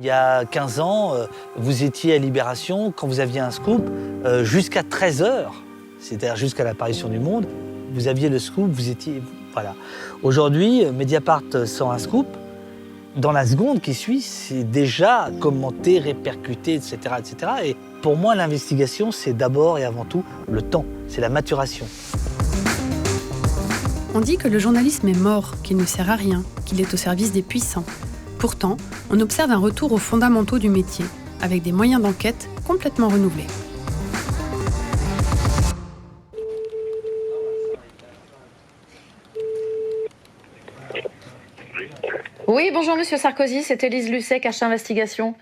Il y a 15 ans, vous étiez à Libération, quand vous aviez un scoop, jusqu'à 13h, c'est-à-dire jusqu'à l'apparition du Monde, vous aviez le scoop, vous étiez... Voilà. Aujourd'hui, Mediapart sort un scoop, dans la seconde qui suit, c'est déjà commenté, répercuté, etc., etc. Et pour moi, l'investigation, c'est d'abord et avant tout le temps, c'est la maturation. On dit que le journalisme est mort, qu'il ne sert à rien, qu'il est au service des puissants. Pourtant, on observe un retour aux fondamentaux du métier, avec des moyens d'enquête complètement renouvelés. Oui, bonjour Monsieur Sarkozy, c'est Élise Lucet, Cache Investigation.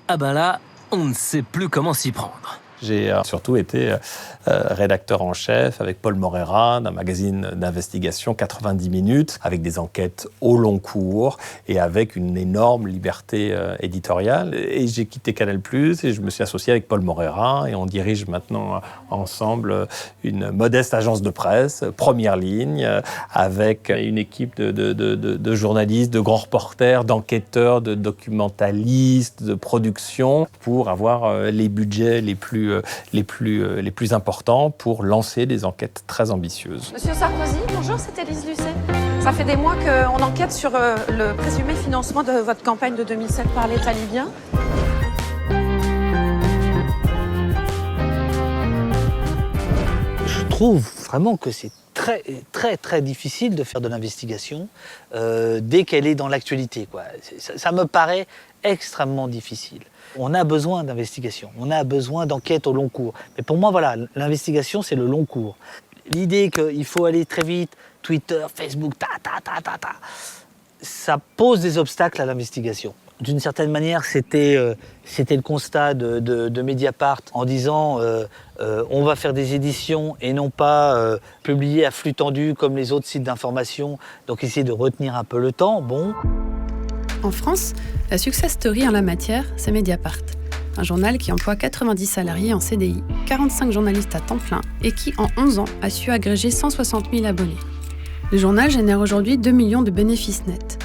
Ah ben là, on ne sait plus comment s'y prendre. J'ai surtout été rédacteur en chef avec Paul Moreira d'un magazine d'investigation 90 minutes, avec des enquêtes au long cours et avec une énorme liberté éditoriale. Et j'ai quitté Canal+, et je me suis associé avec Paul Moreira, et on dirige maintenant ensemble une modeste agence de presse, première ligne, avec une équipe de journalistes, de grands reporters, d'enquêteurs, de documentalistes, de production, pour avoir les budgets les plus importants pour lancer des enquêtes très ambitieuses. Monsieur Sarkozy, bonjour, c'est Élise Lucet. Ça fait des mois qu'on enquête sur le présumé financement de votre campagne de 2007 par l'État libyen. Je trouve vraiment que c'est très difficile de faire de l'investigation dès qu'elle est dans l'actualité, quoi. Ça me paraît extrêmement difficile. On a besoin d'investigation, on a besoin d'enquête au long cours. Mais pour moi, voilà, l'investigation, c'est le long cours. L'idée qu'il faut aller très vite, Twitter, Facebook, ça pose des obstacles à l'investigation. D'une certaine manière, c'était le constat de Mediapart en disant on va faire des éditions et non pas publier à flux tendu comme les autres sites d'information, donc essayer de retenir un peu le temps. Bon. En France, la success story en la matière, c'est Mediapart, un journal qui emploie 90 salariés en CDI, 45 journalistes à temps plein et qui, en 11 ans, a su agréger 160 000 abonnés. Le journal génère aujourd'hui 2 millions de bénéfices nets.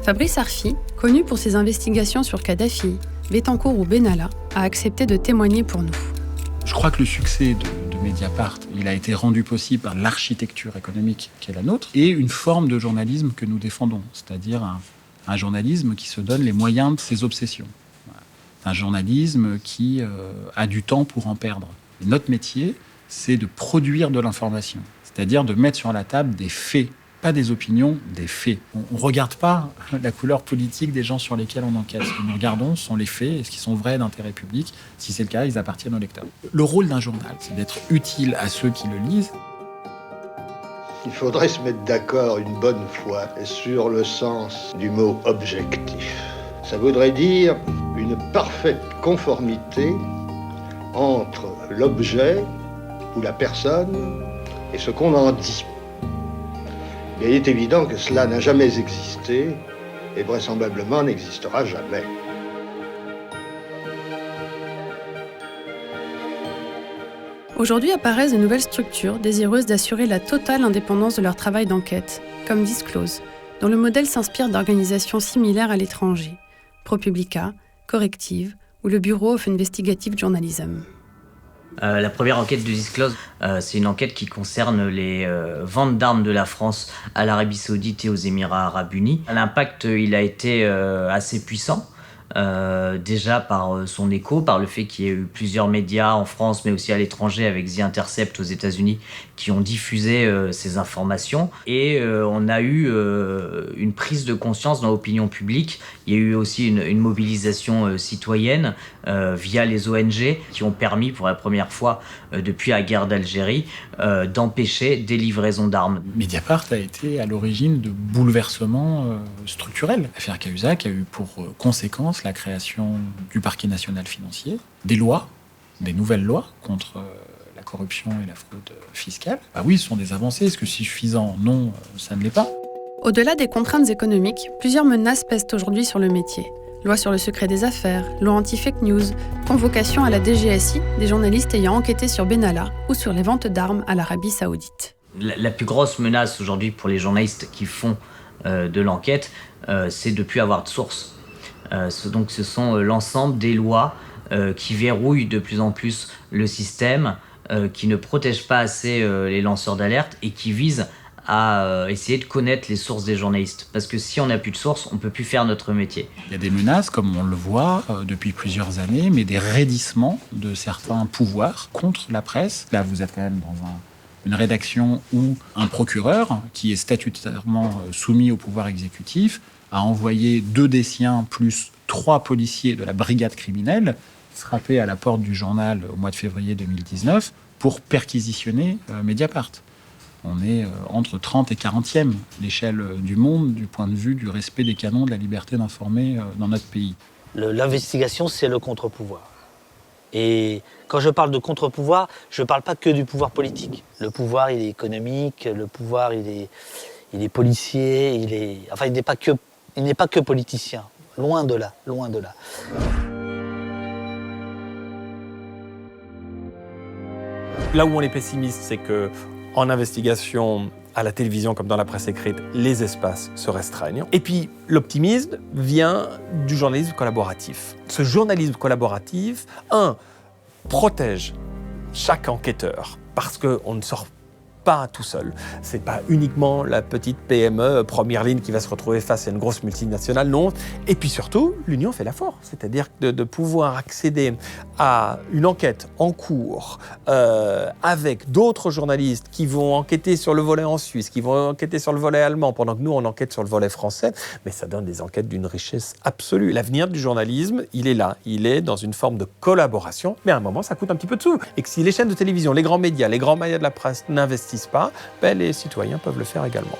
Fabrice Arfi, connu pour ses investigations sur Kadhafi, Bettencourt ou Benalla, a accepté de témoigner pour nous. Je crois que le succès de Mediapart, il a été rendu possible par l'architecture économique qui est la nôtre et une forme de journalisme que nous défendons, c'est-à-dire un journalisme qui se donne les moyens de ses obsessions. Un journalisme qui a du temps pour en perdre. Et notre métier, c'est de produire de l'information, c'est-à-dire de mettre sur la table des faits, pas des opinions, des faits. On ne regarde pas la couleur politique des gens sur lesquels on enquête. Ce que nous regardons, ce sont les faits, est-ce qu'ils sont vrais d'intérêt public. Si c'est le cas, ils appartiennent au lecteur. Le rôle d'un journal, c'est d'être utile à ceux qui le lisent. Il faudrait se mettre d'accord une bonne fois sur le sens du mot « objectif ». Ça voudrait dire une parfaite conformité entre l'objet ou la personne et ce qu'on en dit. Mais il est évident que cela n'a jamais existé et vraisemblablement n'existera jamais. Aujourd'hui apparaissent de nouvelles structures désireuses d'assurer la totale indépendance de leur travail d'enquête, comme Disclose, dont le modèle s'inspire d'organisations similaires à l'étranger, ProPublica, Corrective ou le Bureau of Investigative Journalism. La première enquête de Disclose, c'est une enquête qui concerne les ventes d'armes de la France à l'Arabie Saoudite et aux Émirats Arabes Unis. L'impact, il a été assez puissant. Déjà par son écho, par le fait qu'il y ait eu plusieurs médias en France mais aussi à l'étranger avec The Intercept aux États-Unis qui ont diffusé ces informations et on a eu une prise de conscience dans l'opinion publique. Il y a eu aussi une mobilisation citoyenne via les ONG qui ont permis pour la première fois depuis la guerre d'Algérie d'empêcher des livraisons d'armes. Mediapart a été à l'origine de bouleversements structurels. L'affaire Cahuzac a eu pour conséquence la création du parquet national financier, des lois, des nouvelles lois contre la corruption et la fraude fiscale. Ah oui, ce sont des avancées. Est-ce que c'est suffisant ? Non, ça ne l'est pas. Au-delà des contraintes économiques, plusieurs menaces pèsent aujourd'hui sur le métier. Loi sur le secret des affaires, loi anti-fake news, convocation à la DGSI des journalistes ayant enquêté sur Benalla ou sur les ventes d'armes à l'Arabie Saoudite. La plus grosse menace aujourd'hui pour les journalistes qui font de l'enquête, c'est de ne plus avoir de source. Donc ce sont l'ensemble des lois qui verrouillent de plus en plus le système, qui ne protègent pas assez les lanceurs d'alerte et qui visent à essayer de connaître les sources des journalistes. Parce que si on n'a plus de sources, on ne peut plus faire notre métier. Il y a des menaces, comme on le voit depuis plusieurs années, mais des raidissements de certains pouvoirs contre la presse. Là, vous êtes quand même dans une rédaction où un procureur, qui est statutairement soumis au pouvoir exécutif, a envoyé 2 des siens plus 3 policiers de la brigade criminelle frapper à la porte du journal au mois de février 2019 pour perquisitionner Mediapart. On est entre 30 et 40e l'échelle du monde du point de vue du respect des canons de la liberté d'informer dans notre pays. L'investigation, c'est le contre-pouvoir. Et quand je parle de contre-pouvoir, je ne parle pas que du pouvoir politique. Le pouvoir, il est économique, le pouvoir, il est policier, il n'est pas que politicien. Loin de là, loin de là. Là où on est pessimiste, c'est que en investigation, à la télévision comme dans la presse écrite, les espaces se restreignent. Et puis, l'optimisme vient du journalisme collaboratif. Ce journalisme collaboratif, protège chaque enquêteur, parce qu'on ne sort pas tout seul. C'est pas uniquement la petite PME première ligne qui va se retrouver face à une grosse multinationale, non. Et puis surtout, l'union fait la force, c'est-à-dire de pouvoir accéder à une enquête en cours avec d'autres journalistes qui vont enquêter sur le volet en Suisse, qui vont enquêter sur le volet allemand, pendant que nous, on enquête sur le volet français. Mais ça donne des enquêtes d'une richesse absolue. L'avenir du journalisme, il est là. Il est dans une forme de collaboration. Mais à un moment, ça coûte un petit peu de sous. Et que si les chaînes de télévision, les grands médias, les grands médias de la presse n'investissent pas, les citoyens peuvent le faire également.